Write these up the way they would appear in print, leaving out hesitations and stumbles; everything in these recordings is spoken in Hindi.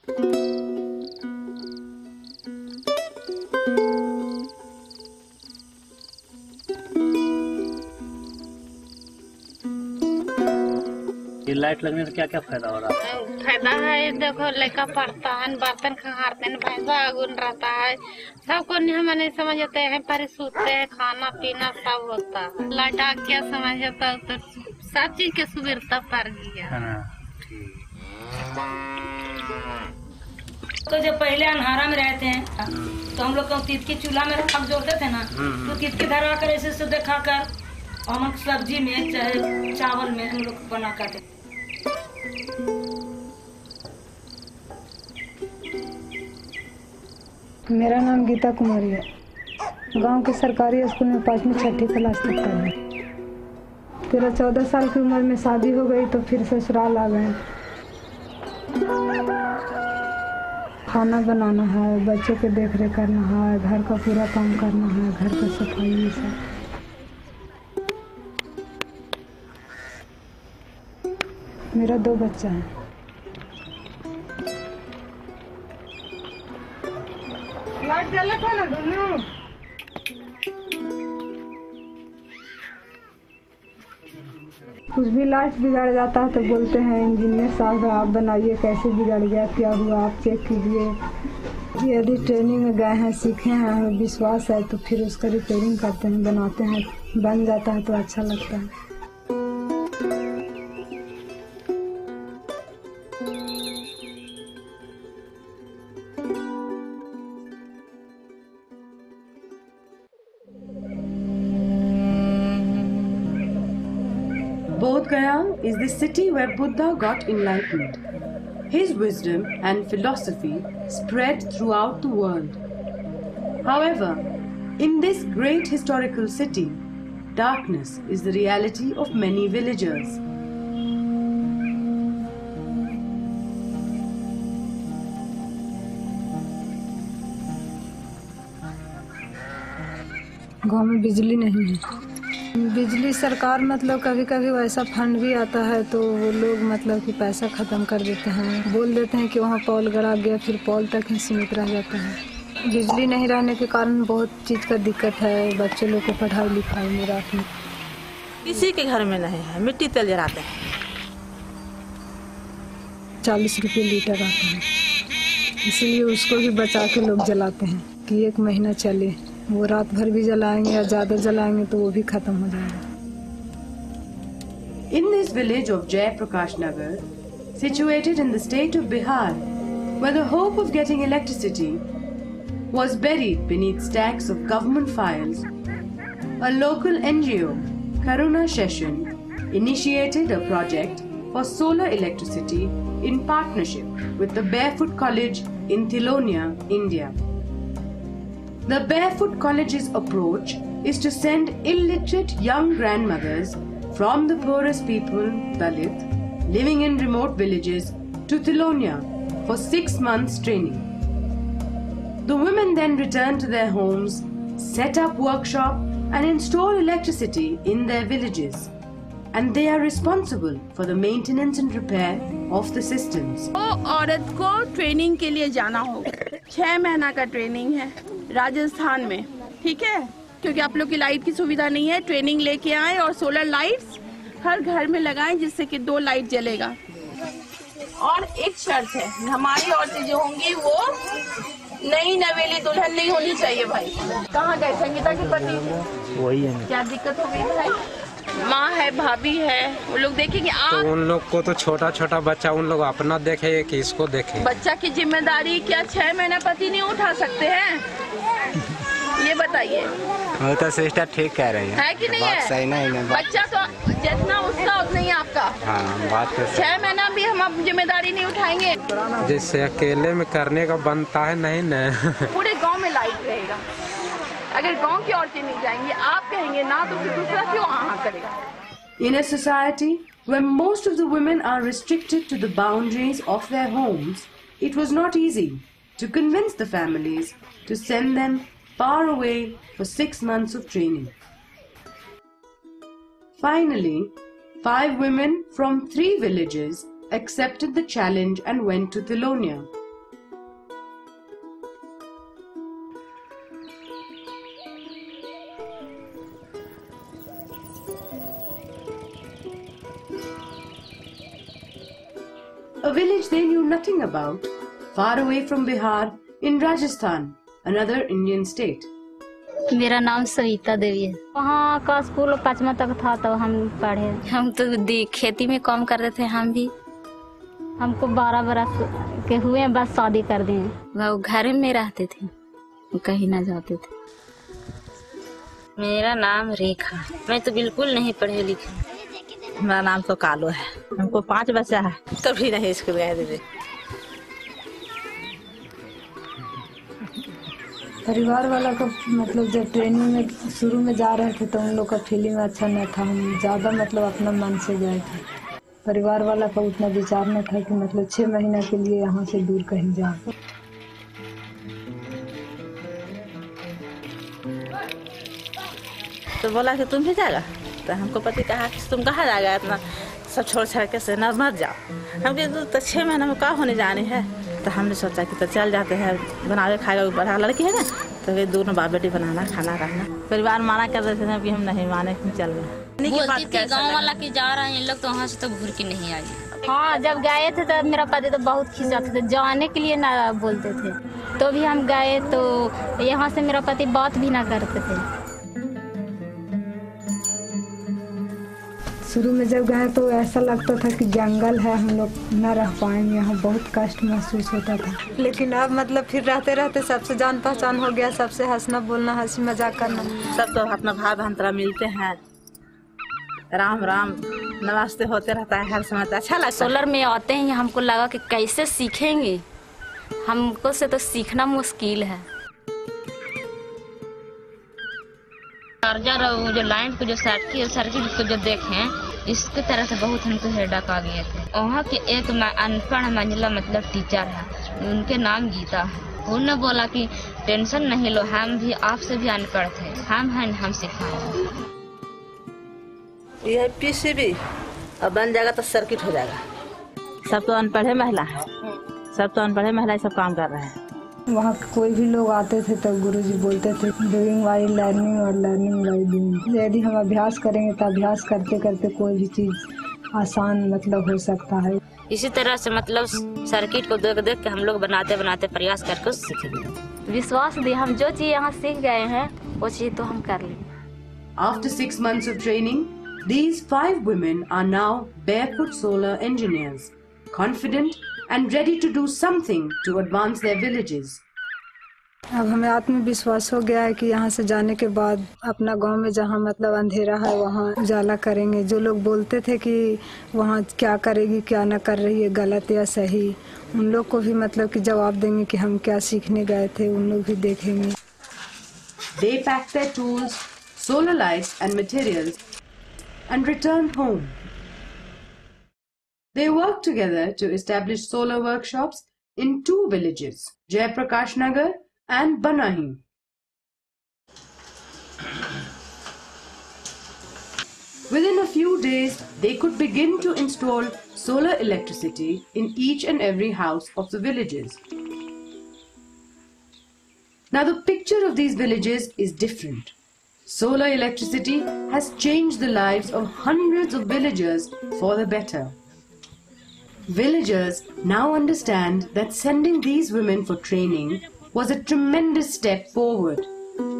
ये लाइट लगने से क्या क्या फायदा हो रहा है? फायदा है, देखो लड़का पढ़ता है, बर्तन खंगारते हैं, भैंसा गुन रहता है, सबको हम नहीं समझते हैं, पर सोते हैं, खाना पीना सब होता है। लाइट आ क्या समझता तो सब चीज के सुविधा पड़ गया। तो जब पहले अंधारा में रहते हैं तो हम लोग तीत की चूल्हा में रख जोड़ते थे ना, तो तीत की धरा कर ऐसे से देखा कर हम सब्जी में चाहे चावल में हम लोग बना कर। मेरा नाम गीता कुमारी है। गांव के सरकारी स्कूल में 5वीं 6ठी क्लास तक पढ़ी। फिर 14 साल की उम्र में शादी हो गई तो फिर ससुराल आ गए। खाना बनाना है, बच्चों के देख रेख करना है, घर का पूरा काम करना है, घर का सफाई ये सब। मेरा 2 बच्चा है। लाइट जला था ना दोनों। कुछ भी लाइट बिगड़ जाता है तो बोलते हैं इंजीनियर साहब आप बनाइए, कैसे बिगड़ गया, क्या हुआ, आप चेक कीजिए। यदि ट्रेनिंग में गए हैं, सीखे हैं, हमें विश्वास है तो फिर उसका रिपेयरिंग करते हैं, बनाते हैं, बन जाता है तो अच्छा लगता है। Bodh Gaya is the city where Buddha got enlightened. His wisdom and philosophy spread throughout the world. However, in this great historical city, darkness is the reality of many villagers. गाँव में बिजली नहीं है। बिजली सरकार मतलब कभी कभी वैसा फंड भी आता है तो वो लोग मतलब कि पैसा ख़त्म कर देते हैं, बोल देते हैं कि वहाँ पोल गड़ा गया, फिर पोल तक ही सीमित रह जाता है। बिजली नहीं रहने के कारण बहुत चीज़ का दिक्कत है, बच्चे लोग को पढ़ाई लिखाई में रात में। किसी के घर में नहीं है, मिट्टी तेल जलाते हैं। 40 रुपये लीटर आता है, इसीलिए उसको भी बचा के लोग जलाते हैं कि 1 महीना चले। वो रात भर भी जलाएंगे या ज़्यादा जलाएंगे तो वो भी खत्म हो जाएगा। In this village of Jai Prakash Nagar, situated in the state of Bihar, where the hope of getting electricity was buried beneath stacks of government files, a local NGO, Karuna Session, initiated a project for solar electricity in partnership with the Barefoot College in Thilonia, India. The Barefoot College's approach is to send illiterate young grandmothers from the poorest people, Dalit, living in remote villages to Thilonia for 6 months training. The women then return to their homes, set up workshop and install electricity in their villages. And they are responsible for the maintenance and repair of the systems. वो औरत को ट्रेनिंग के लिए जाना होगा। 6 महीना का ट्रेनिंग है राजस्थान में, ठीक है, क्योंकि आप लोग की लाइट की सुविधा नहीं है। ट्रेनिंग लेके आए और सोलर लाइट्स हर घर में लगाएं जिससे कि 2 लाइट जलेगा। और एक शर्त है, हमारी औरतें जो होंगी वो नई नवेली दुल्हन नहीं होनी चाहिए। भाई कहाँ गए संगीता के पति? वही है। क्या दिक्कत हो गई भाई? माँ है, भाभी है, वो लोग देखेंगे। आप तो उन लोग को तो छोटा छोटा बच्चा उन लोग अपना देखे कि इसको देखे। बच्चा की जिम्मेदारी क्या 6 महीना पति नहीं उठा सकते हैं? ये बताइए। वो तो सिस्टर ठीक कह रही है कि नहीं है? सही नहीं है। बच्चा तो जितना उसका उतना ही आपका। हाँ, बात तो 6 महीना भी हम अब जिम्मेदारी नहीं उठाएंगे। जिससे अकेले में करने का बनता है नहीं न। पूरे गांव में लाइट रहेगा। अगर गांव की औरतें नहीं जाएंगी, आप कहेंगे ना, तो फिर दूसरा क्यों हाँ करेगा? In a society where most of the women are restricted to the boundaries of their homes, it was not easy to convince the families to send them far away for 6 months of training. Finally, 5 women from 3 villages accepted the challenge and went to Thilonia, a village they knew nothing about, far away from Bihar in Rajasthan, another Indian state. मेरा नाम सविता देवी है। वहाँ का स्कूल 5वां तक था तो हम पढ़े। हम तो खेती में काम करते थे। हम भी हमको 12 बरस के हुए बस शादी कर दिए। वो घर में रहते थे, कहीं ना जाते थे। मेरा नाम रेखा। मैं तो बिल्कुल नहीं पढ़े लिखे। मेरा नाम तो कालो है। हमको 5 बच्चा है, कभी नहीं स्कूल गए दीदी। परिवार वाला का मतलब जब ट्रेनिंग में शुरू में जा रहे थे तो उन लोग का फीलिंग अच्छा नहीं था। हम ज़्यादा मतलब अपना मन से गए थे। परिवार वाला का उतना विचार न था कि मतलब 6 महीना के लिए यहाँ से दूर कहीं जाए। तो बोला कि तुम भी जाएगा, तो हमको पति कहा कि तुम कहाँ जाएगा, इतना सब छोड़ छाड़ के से न मत जाओ। हम तो 6 महीना में क्या होने जाने हैं। तो हमने सोचा कि तो चल जाते हैं, बना के खाएगा। बड़ा लड़की है ना, तो वे दोनों बाप बेटी बनाना खाना रहना। परिवार माना कर रहे थे कि हम नहीं माने, चल गए। बोलती थी गाँव वाला की जा रहे हैं लोग, तो वहाँ से तो घूर के नहीं आई। हाँ, जब गए थे तो मेरा पति तो बहुत खिंचाते थे, जाने के लिए ना बोलते थे। तो भी हम गए तो यहाँ से मेरा पति बात भी ना करते थे। शुरू में जब गए तो ऐसा लगता था कि जंगल है, हम लोग न रह पाएंगे, यहाँ बहुत कष्ट महसूस होता था। लेकिन अब मतलब फिर रहते रहते सबसे जान पहचान हो गया, सबसे हंसना बोलना, हंसी मजाक करना। सब तो अपना भाई बहन तरह मिलते हैं, राम राम नमस्ते होते रहता है हर समय। अच्छा लगता है। सोलर में आते हैं, हमको लगा कि कैसे सीखेंगे, हमको से तो सीखना मुश्किल है। चार्जर और जो लाइन को जो सर्किट को जो देखें, इसकी तरह से बहुत हमको हेडक आ गए थे। वहाँ के एक अनपढ़ महिला मतलब टीचर है, उनके नाम गीता है। उन्होंने बोला कि टेंशन नहीं लो, हम भी आपसे भी अनपढ़ थे, हम हैं, हम सिखाएंगे। ये पीसीबी अब बन जाएगा तो सर्किट हो जाएगा। सब तो अनपढ़ महिला है, सब तो अनपढ़ महिला सब काम कर रहे हैं। वहाँ कोई भी लोग आते थे तो गुरुजी बोलते थे डूइंग बाय लर्निंग और लर्निंग बाय डूइंग। यदि हम अभ्यास करेंगे तो अभ्यास करते करते कोई भी चीज आसान मतलब हो सकता है। इसी तरह से मतलब सर्किट को देख देख के हम लोग बनाते बनाते प्रयास करके सीखेंगे। विश्वास दे, हम जो चीज यहाँ सीख गए हैं वो चीज तो हम कर लेंगे। After 6 months of training, these 5 women are now barefoot solar engineers, confident and ready to do something to advance their villages. अब हमें आत्मविश्वास हो गया है कि यहाँ से जाने के बाद अपना गांव में जहाँ मतलब अंधेरा है वहाँ उजाला करेंगे। जो लोग बोलते थे कि वहाँ क्या करेगी क्या न कर रही है, गलत या सही, उन लोग को भी मतलब कि जवाब देंगे कि हम क्या सीखने गए थे, उन लोग भी देखेंगे। They pack their tools, solar lights and materials and return home. They work together to establish solar workshops in 2 villages, Jayaprakash Nagar and Banahi. Within a few days, they could begin to install solar electricity in each and every house of the villages. Now the picture of these villages is different. Solar electricity has changed the lives of hundreds of villagers for the better. Villagers now understand that sending these women for training was a tremendous step forward.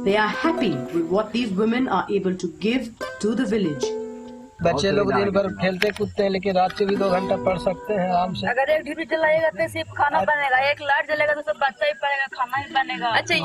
They are happy with what these women are able to give to the village. बच्चे लोग दिन भर खेलते कूदते हैं, लेकिन रात को भी 2 घंटा पढ़ सकते हैं आराम से। अगर एक टीवी चलाएगा तो सिर्फ खाना बनेगा, एक लाइट जलेगा तो सब बच्चा ही पड़ेगा, खाना ही बनेगा। अच्छा,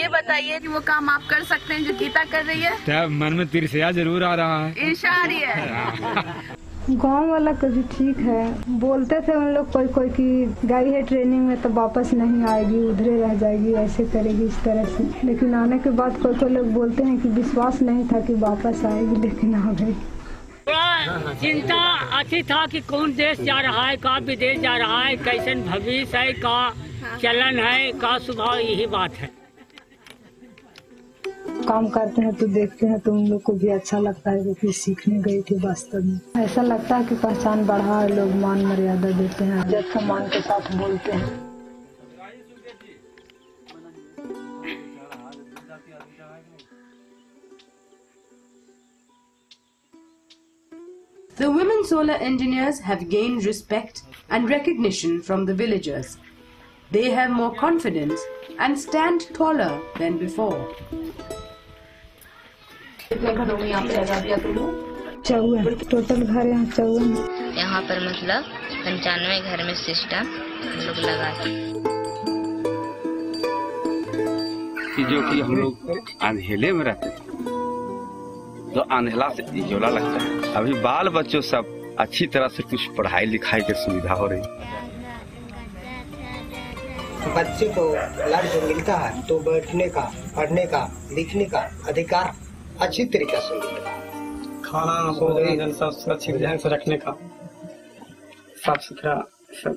ये बताइए कि वो काम आप कर सकते हैं जो गीता कर रही है? मन में तिरछिया जरूर आ रहा है, ईर्ष्या आ रही है। गांव वाला कभी ठीक है, बोलते थे उन लोग कोई कोई कि गई है ट्रेनिंग में तो वापस नहीं आएगी, उधरे रह जाएगी, ऐसे करेगी इस तरह से। लेकिन आने के बाद कोई कोई लोग बोलते हैं कि विश्वास नहीं था कि वापस आएगी, लेकिन आ गई। चिंता अच्छी था कि कौन देश जा रहा है, का विदेश जा रहा है, कैसन भविष्य है, का चलन है, का स्वभाव, यही बात है। काम करते हैं तो देखते हैं तो उन लोग को भी अच्छा लगता है कि सीखने गई थी। वास्तव में ऐसा लगता है कि पहचान बढ़ा है, लोग मान मर्यादा देते हैं, इज्जत सम्मान के साथ बोलते हैं। The women solar engineers have gained respect and recognition from the villagers. They have more confidence and stand taller than before. Total घर यहाँ 54। यहाँ पर मतलब 95 घर में सिस्टम हम लोग लगा जो कि हम लोग अंधेले में रहते थे तो अंधेला से इजोला लगता है। अभी बाल बच्चों सब अच्छी तरह से कुछ पढ़ाई लिखाई की सुविधा हो रही। बच्चे को लाभ जो मिलता है तो बैठने का, पढ़ने का, लिखने का अधिकार अच्छी तरीके से मिलता है। खाना भोजन सब सुरक्षित ध्यान से रखने का, साफ सुथरा सब।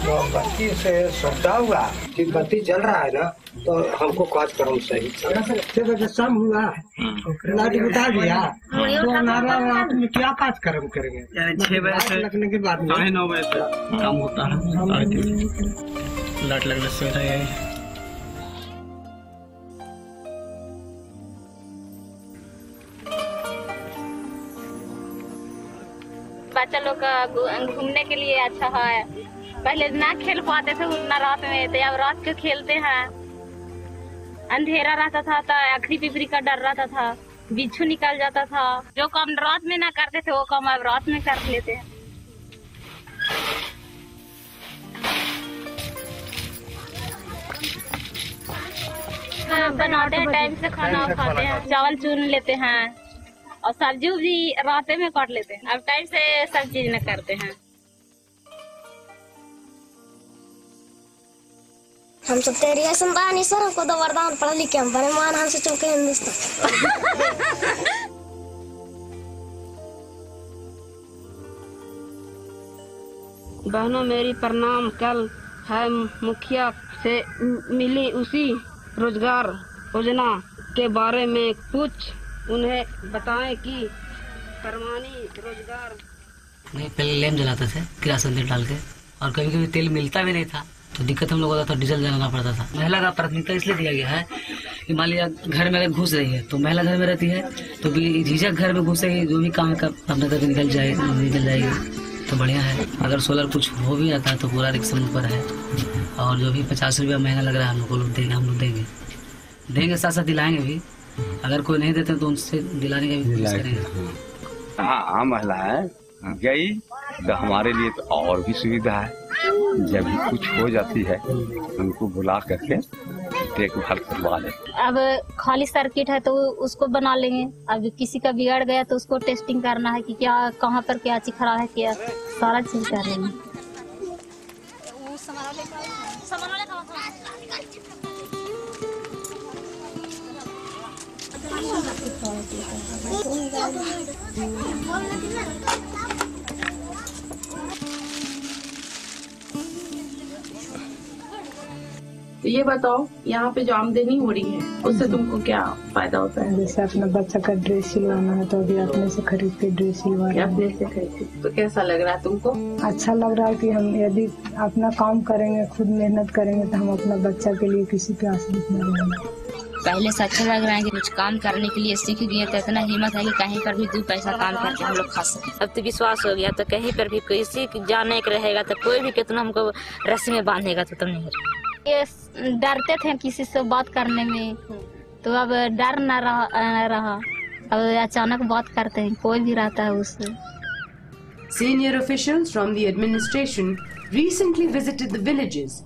तो बत्ती से श्रद्धा हुआ कि बत्ती जल रहा है ना तो हमको काज कर्म सही। 6 बजे शाम हुआ, लाइट बुझा दिया तो हमारा रात में क्या काज कर्म करेंगे? 6 बजे से लगने के बाद 9 बजे तक काम होता है। लाइट लगने से है। बच्चा लोग का घूमने के लिए अच्छा है। पहले ना खेल पाते थे उतना रात में, तो अब रात को खेलते हैं। अंधेरा रहता था तो आखिरी पिपरी का डर रहता था, बिच्छू निकल जाता था। जो काम रात में ना करते थे वो काम अब रात में कर लेते हैं। बनाते हैं, टाइम से खाना खाते हैं, चावल चुन लेते हैं और सब्जी भी रात में काट लेते हैं। अब टाइम से सब चीज न करते हैं। हम सब तेरी संतान ही सर, हमको तो वरदान पढ़ लिख के हम बने मान, हमसे चुके हिंदुस्तान। बहनों मेरी प्रणाम। कल है मुखिया से मिली, उसी रोजगार योजना के बारे में कुछ उन्हें बताएं कि परमानी रोजगार। नहीं, पहले लैम्प जलाते थे किरासन तेल डाल के, और कभी कभी तेल मिलता भी नहीं था तो दिक्कत हम लोग होता था, डीजल जलाना पड़ता था। महिला का प्राथमिकता इसलिए दिया गया है कि मान लिया घर में अगर घुस रही है तो महिला घर में रहती है तो झिझक घर में घुसेगी, जो भी काम अपने करके निकल जाएगी तो बढ़िया है। अगर सोलर कुछ हो भी आता है तो पूरा रिक्शा पर है, और जो भी 50 रुपया महीना लग रहा है हम लोग देंगे, साथ साथ दिलाएंगे भी। अगर कोई नहीं देते तो उनसे दिलाने का भी कोशिश करेंगे। हाँ, महिलाएं गई तो हमारे लिए तो और भी सुविधा है। जब भी कुछ हो जाती है उनको बुला करके देखभाल करवा ले। अब खाली सर्किट है तो उसको बना लेंगे। अब किसी का बिगड़ गया तो उसको टेस्टिंग करना है कि क्या कहाँ पर क्या चीज खराब है, क्या सारा चीज कर लेंगे। तो ये बताओ, यहाँ पे जो आमदनी हो रही है उससे तुमको क्या फायदा होता है? जैसे अपना बच्चा का ड्रेस सिलवाना है तो अभी अपने से खरीद के ड्रेस सिलवाना है। अपने से खरीद, तो कैसा लग रहा है तुमको? अच्छा लग रहा है कि हम यदि अपना काम करेंगे, खुद मेहनत करेंगे तो हम अपना बच्चा के लिए किसी पे आश्रित नहीं रहेंगे। पहले से अच्छा लग रहा है कि कुछ काम करने के लिए सीख गए तो इतना हिम्मत है कि कहीं पर भी 2 पैसा काम करके हम लोग खा सके। अब तो विश्वास हो गया तो कहीं पर भी किसी जाने का रहेगा तो कोई भी कितना हमको रस्सी में बांधेगा तो नहीं होगा। ये डरते थे किसी से बात करने में, तो अब डर न रहा। अब अचानक बात करते हैं, कोई भी रहता है उससे। Senior officials from the administration recently visited the villages.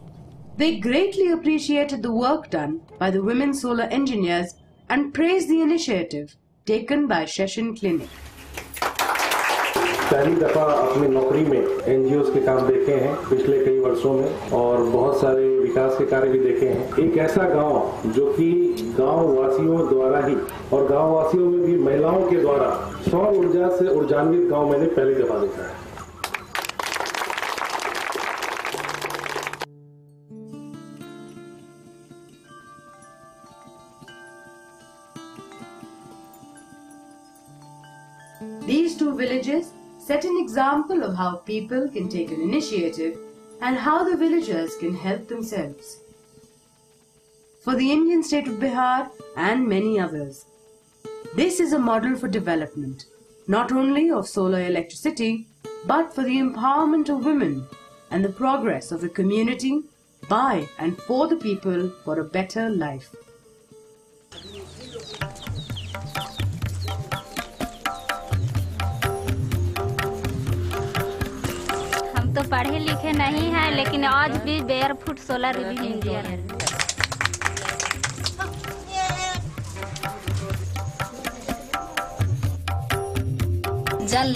They greatly appreciated the work done by the women solar engineers and praised the initiative taken by Session Clinic. पहली दफा अपनी नौकरी में एनजीओ के काम देखे हैं पिछले कई वर्षों में, और बहुत सारे विकास के कार्य भी देखे हैं। एक ऐसा गांव जो कि गांव वासियों द्वारा ही, और गांव वासियों में भी महिलाओं के द्वारा सौर ऊर्जा से ऊर्जान्वित गांव मैंने पहली दफा देखा है। These 2 villages set an example of how people can take an initiative and how the villagers can help themselves. For the Indian state of Bihar and many others, this is a model for development, not only of solar electricity, but for the empowerment of women and the progress of the community by and for the people for a better life. हम तो पढ़े लिखे नहीं हैं, लेकिन आज भी बेयरफुट सोलर इंजीनियर हैं। जल